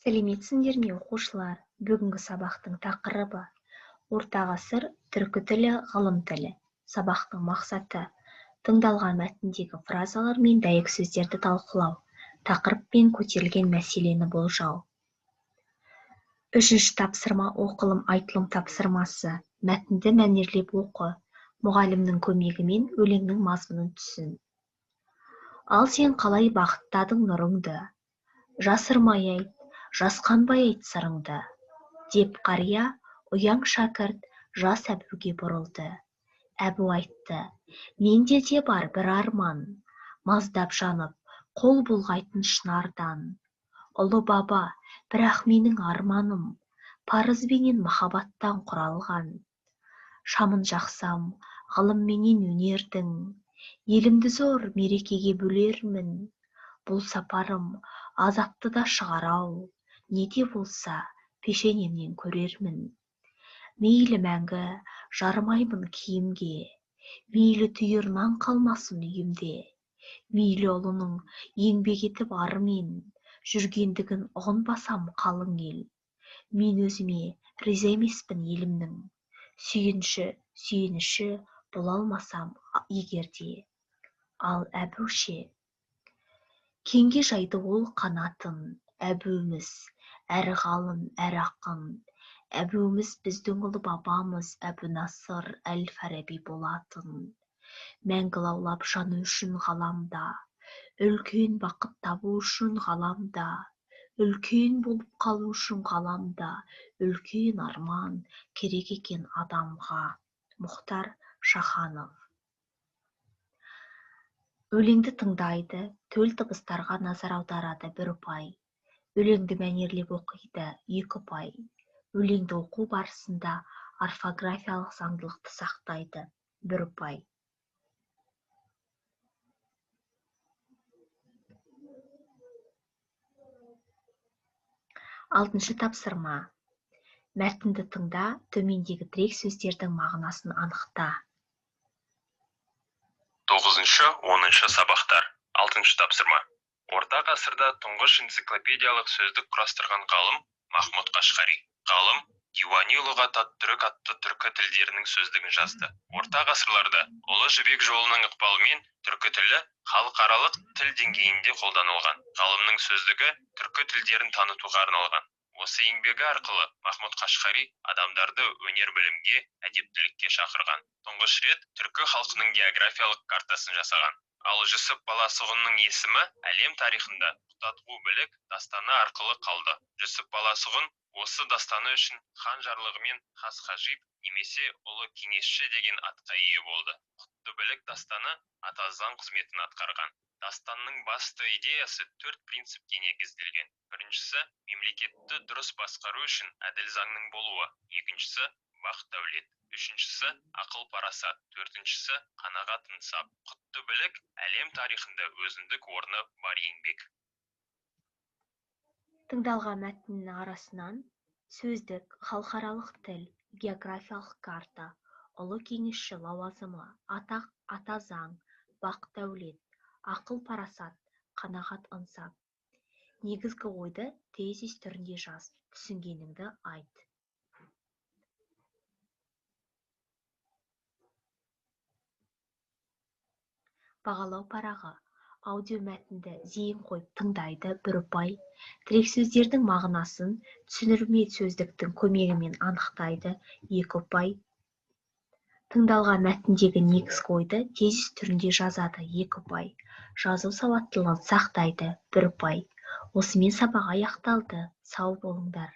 Сәлеметсіңдер ме, оқушылар? Бүгінгі сабақтың тақырыбы орта ғасыр түркі тілі, ғылым тілі. Сабақтың мақсаты тыңдалған мәтіндегі фразалар мен дәйек сөздерді талқылау, тақырып пен көтерілген мәселені болжау. Үшінші тапсырма оқылым айтылым тапсырмасы. Мәтінді мәнерлеп оқы. Мұғалімнің көмегімен өлеңнің мазмұнын түсін. Ал сен қалай бақыттадың нұрыңды? Жасырмай айт, жасқанбай айт сырыңды. Деп қария, ұяң шәкірт жас әбуге бұрылды. Әбу айтты, менде де бар бір арман, маздап жанып, қол бұлғайтын шынардан. Ұлы баба, бірақ менің арманым, парыз бенен махаббаттан құралған. Шамын жақсам, ғылым менен өнердің, елімді зор мерекеге бөлермін. Бұл сапарым азапты да шығарау, не де болса пешенемнен көрермін. Мейлі мәңгі жарымаймын киімге, мейлі түйірнан қалмасын үйімде, мейлі ұлының еңбек етіп арымен жүргендігін ұғынбасам қалың ел. Мен өзіме риза емеспін елімнің, сүйеніші бола алмасам егерде. Ал әбуше, кеңге жайды ол қанатын, әбуіміз әрі ғалым, әрі ақын. Әбуіміз біздің ұлы бабамыз Әбу Насыр әл-Фараби болатын. Мәңгі лаулап жану үшін ғаламда, үлкен бақыт табу үшін ғаламда, үлкен болып қалу үшін ғаламда, үлкен арман керек екен адамға. Мұхтар Шаханов. Өлеңді тыңдайды, төл дыбыстарға назар аударады 1 ұпай. Өлеңді мәнерлеп оқиды 2 ұпай. Өлеңді оқу барысында орфографиялық заңдылықты сақтайды 1 ұпай. Алтыншы тапсырма. Мәтінді тыңда, төмендегі тірек сөздердің мағынасын анықта. 9-10 сабақтар. 6 тапсырма. Орта ғасырда тұңғыш энциклопедиялық сөздік құрастырған ғалым Махмұд Қашқари. Ғалым Диуани лұғат ат-түрік атты түркі тілдерінің сөздігін жазды. Орта ғасырларда Ұлы Жібек жолының ықпалымен түркі тілі халықаралық тіл деңгейінде қолданылған. Ғалымның сөздігі түркі тілдерін танытуға арналған. Осы еңбегі арқылы Махмұд Қашқари адамдарды өнер-білімге, әдептілікке шақырған. Тұңғыш рет түркі халқының географиялық картасын жасаған. Ал Жүсіп Баласұғынның есімі әлем тарихында тұтатқу білік дастаны арқылы қалды. Жүсіп Баласұғын осы дастаны үшін хан жарлығымен хас хажиб немесе ұлы кеңесші деген атқа ие болды. Құтты білік дастаны атазан қызметін атқарған. Дастанның басты идеясы 4 принципке негізделген. Біріншісі, мемлекетті дұрыс басқару үшін әділ заңның болуы. Екіншісі, бақ-дәулет. Үшіншісі, ақыл-парасат. Төртіншісі, қанағат ынсап. Құтты білік әлем тарихында өзіндік орны бар еңбек. Тыңдалған мәтіннің арасынан сөздік, халықаралық тіл, географиялық карта, ұлы кеңесші лауазымы, атақ, ата заң, бақ-дәулет, ақыл-парасат, қанағат ынсап. Негізгі ойды тезис түрінде жаз, түсінгеніңді айт. Бағалау парағы. Аудио мәтінді зейін қойып тыңдайды 1 ұпай. Тірек сөздердің мағынасын түсіндірме сөздіктің көмегімен анықтайды 2 ұпай. Тыңдалған мәтіндегі негізгі ойды тезис түрінде жазады 2 ұпай. Жазу сауаттылығын сақтайды 1 ұпай. Осымен сабақ аяқталды. Сау болыңдар.